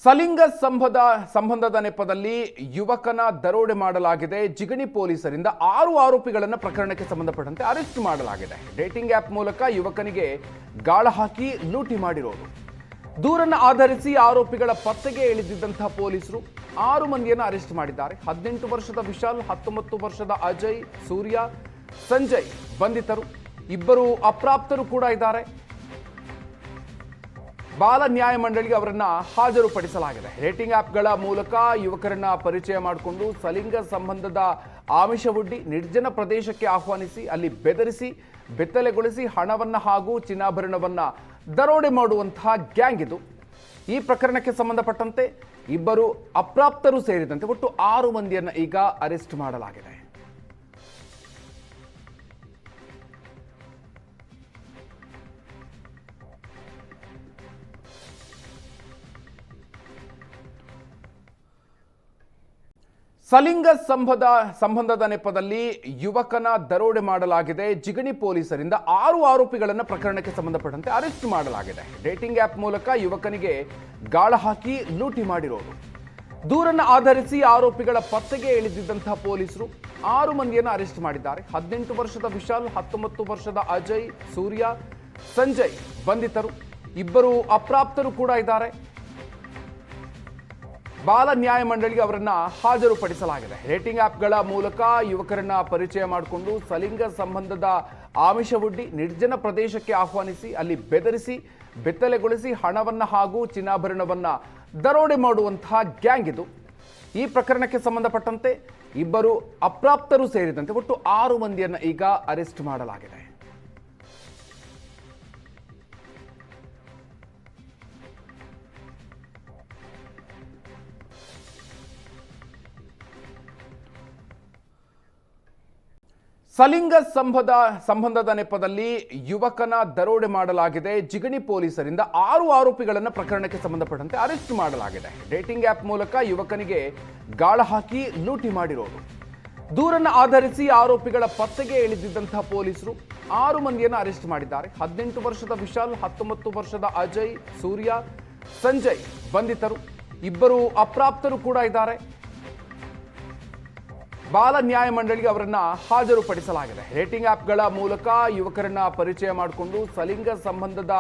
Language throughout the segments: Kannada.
ಸಲಿಂಗ ಸಂಬಂಧದ ನೆಪದಲ್ಲಿ ಯುವಕನ ದರೋಡೆ ಮಾಡಲಾಗಿದೆ. ಜಿಗಣಿ ಪೊಲೀಸರಿಂದ 6 ಆರೋಪಿಗಳನ್ನು ಪ್ರಕರಣಕ್ಕೆ ಸಂಬಂಧಪಟ್ಟಂತೆ ಅರೆಸ್ಟ್ ಮಾಡಲಾಗಿದೆ. ಡೇಟಿಂಗ್ ಆಪ್ ಮೂಲಕ ಯುವಕನಿಗೆ ಗಾಳ ಹಾಕಿ ಲೂಟಿ ಮಾಡಿರೋದು. ದೂರನ್ನು ಆಧರಿಸಿ ಆರೋಪಿಗಳ ಪತ್ತೆಗೆ ಇಳಿದಿದ್ದಂತಹ ಪೊಲೀಸರು 6 ಮಂದಿಯನ್ನು ಅರೆಸ್ಟ್ ಮಾಡಿದ್ದಾರೆ. 18 ವರ್ಷದ ವಿಶಾಲ್, 19 ವರ್ಷದ ಅಜಯ್, ಸೂರ್ಯ, ಸಂಜಯ್ ಬಂಧಿತರು. ಇಬ್ಬರು ಅಪ್ರಾಪ್ತರು ಕೂಡ ಇದ್ದಾರೆ. ಬಾಲ ನ್ಯಾಯ ಮಂಡಳಿಗೆ ಅವರನ್ನ ಹಾಜರುಪಡಿಸಲಾಗಿದೆ. ಡೇಟಿಂಗ್ ಆಪ್ಗಳ ಮೂಲಕ ಯುವಕರನ್ನ ಪರಿಚಯ ಮಾಡಿಕೊಂಡು ಸಲಿಂಗ ಸಂಬಂಧದ ಆಮಿಷವೊಡ್ಡಿ ನಿರ್ಜನ ಪ್ರದೇಶಕ್ಕೆ ಆಹ್ವಾನಿಸಿ ಅಲ್ಲಿ ಬೆದರಿಸಿ ಬೆತ್ತಲೆಗೊಳಿಸಿ ಹಣವನ್ನ ಹಾಗೂ ಚಿನ್ನಾಭರಣವನ್ನ ದರೋಡೆ ಮಾಡುವಂತಹ ಗ್ಯಾಂಗ್ ಇದು. ಈ ಪ್ರಕರಣಕ್ಕೆ ಸಂಬಂಧಪಟ್ಟಂತೆ ಇಬ್ಬರು ಅಪ್ರಾಪ್ತರು ಸೇರಿದಂತೆ ಒಟ್ಟು 6 ಮಂದಿಯನ್ನ ಈಗ ಅರೆಸ್ಟ್ ಮಾಡಲಾಗಿದೆ. ಸಲಿಂಗ ಸಂಬಂಧದ ನೆಪದಲ್ಲಿ ಯುವಕನ ದರೋಡೆ ಮಾಡಲಾಗಿದೆ. ಜಿಗಣಿ ಪೊಲೀಸರಿಂದ 6 ಆರೋಪಿಗಳನ್ನು ಪ್ರಕರಣಕ್ಕೆ ಸಂಬಂಧಪಟ್ಟಂತೆ ಅರೆಸ್ಟ್ ಮಾಡಲಾಗಿದೆ. ಡೇಟಿಂಗ್ ಆಪ್ ಮೂಲಕ ಯುವಕನಿಗೆ ಗಾಳ ಹಾಕಿ ಲೂಟಿ ಮಾಡಿರೋದು. ದೂರನ್ನು ಆಧರಿಸಿ ಆರೋಪಿಗಳ ಪತ್ತೆಗೆ ಇಳಿದಿದ್ದಂತಹ ಪೊಲೀಸರು 6 ಮಂದಿಯನ್ನು ಅರೆಸ್ಟ್ ಮಾಡಿದ್ದಾರೆ. 18 ವರ್ಷದ ವಿಶಾಲ್, 19 ವರ್ಷದ ಅಜಯ್, ಸೂರ್ಯ, ಸಂಜಯ್ ಬಂಧಿತರು. ಇಬ್ಬರು ಅಪ್ರಾಪ್ತರು ಕೂಡ ಇದ್ದಾರೆ. ಬಾಲ ನ್ಯಾಯ ಮಂಡಳಿಗೆ ಅವರನ್ನ ಹಾಜರುಪಡಿಸಲಾಗಿದೆ. ಡೇಟಿಂಗ್ ಆಪ್ಗಳ ಮೂಲಕ ಯುವಕರನ್ನ ಪರಿಚಯ ಮಾಡಿಕೊಂಡು ಸಲಿಂಗ ಸಂಬಂಧದ ಆಮಿಷವೊಡ್ಡಿ ನಿರ್ಜನ ಪ್ರದೇಶಕ್ಕೆ ಆಹ್ವಾನಿಸಿ ಅಲ್ಲಿ ಬೆದರಿಸಿ ಬೆತ್ತಲೆಗೊಳಿಸಿ ಹಣವನ್ನ ಹಾಗೂ ಚಿನ್ನಾಭರಣವನ್ನ ದರೋಡೆ ಮಾಡುವಂತಹ ಗ್ಯಾಂಗ್ ಇದು. ಈ ಪ್ರಕರಣಕ್ಕೆ ಸಂಬಂಧಪಟ್ಟಂತೆ ಇಬ್ಬರು ಅಪ್ರಾಪ್ತರು ಸೇರಿದಂತೆ ಒಟ್ಟು 6 ಮಂದಿಯನ್ನ ಈಗ ಅರೆಸ್ಟ್ ಮಾಡಲಾಗಿದೆ. ಸಲಿಂಗ ಸಂಬಂಧದ ನೆಪದಲ್ಲಿ ಯುವಕನ ದರೋಡೆ ಮಾಡಲಾಗಿದೆ. ಜಿಗಣಿ ಪೊಲೀಸರಿಂದ 6 ಆರೋಪಿಗಳನ್ನು ಪ್ರಕರಣಕ್ಕೆ ಸಂಬಂಧಪಟ್ಟಂತೆ ಅರೆಸ್ಟ್ ಮಾಡಲಾಗಿದೆ. ಡೇಟಿಂಗ್ ಆಪ್ ಮೂಲಕ ಯುವಕನಿಗೆ ಗಾಳ ಹಾಕಿ ಲೂಟಿ ಮಾಡಿರೋದು. ದೂರನ್ನು ಆಧರಿಸಿ ಆರೋಪಿಗಳ ಪತ್ತೆಗೆ ಇಳಿದಿದ್ದಂತಹ ಪೊಲೀಸರು 6 ಮಂದಿಯನ್ನು ಅರೆಸ್ಟ್ ಮಾಡಿದ್ದಾರೆ. 18 ವರ್ಷದ ವಿಶಾಲ್, 19 ವರ್ಷದ ಅಜಯ್, ಸೂರ್ಯ, ಸಂಜಯ್ ಬಂಧಿತರು. ಇಬ್ಬರು ಅಪ್ರಾಪ್ತರು ಕೂಡ ಇದ್ದಾರೆ. ಬಾಲ ನ್ಯಾಯ ಮಂಡಳಿಗೆ ಅವರನ್ನ ಹಾಜರುಪಡಿಸಲಾಗಿದೆ. ಡೇಟಿಂಗ್ ಆಪ್ಗಳ ಮೂಲಕ ಯುವಕರನ್ನ ಪರಿಚಯ ಮಾಡಿಕೊಂಡು ಸಲಿಂಗ ಸಂಬಂಧದ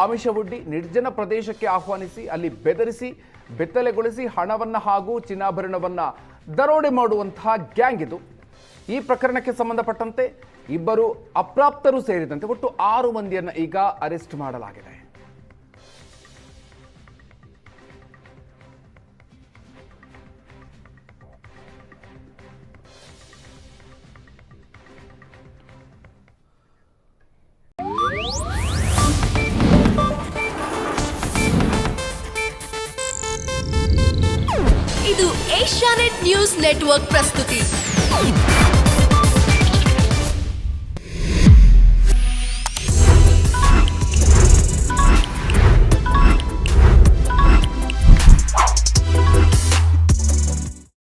ಆಮಿಷವೊಡ್ಡಿ ನಿರ್ಜನ ಪ್ರದೇಶಕ್ಕೆ ಆಹ್ವಾನಿಸಿ ಅಲ್ಲಿ ಬೆದರಿಸಿ ಬೆತ್ತಲೆಗೊಳಿಸಿ ಹಣವನ್ನ ಹಾಗೂ ಚಿನ್ನಾಭರಣವನ್ನ ದರೋಡೆ ಮಾಡುವಂತಹ ಗ್ಯಾಂಗ್ ಇದು. ಈ ಪ್ರಕರಣಕ್ಕೆ ಸಂಬಂಧಪಟ್ಟಂತೆ ಇಬ್ಬರು ಅಪ್ರಾಪ್ತರು ಸೇರಿದಂತೆ ಒಟ್ಟು 6 ಮಂದಿಯನ್ನ ಈಗ ಅರೆಸ್ಟ್ ಮಾಡಲಾಗಿದೆ. ಇದು ಏಷ್ಯಾನೆಟ್ ನ್ಯೂಸ್ ನೆಟ್ವರ್ಕ್ ಪ್ರಸ್ತುತಿ.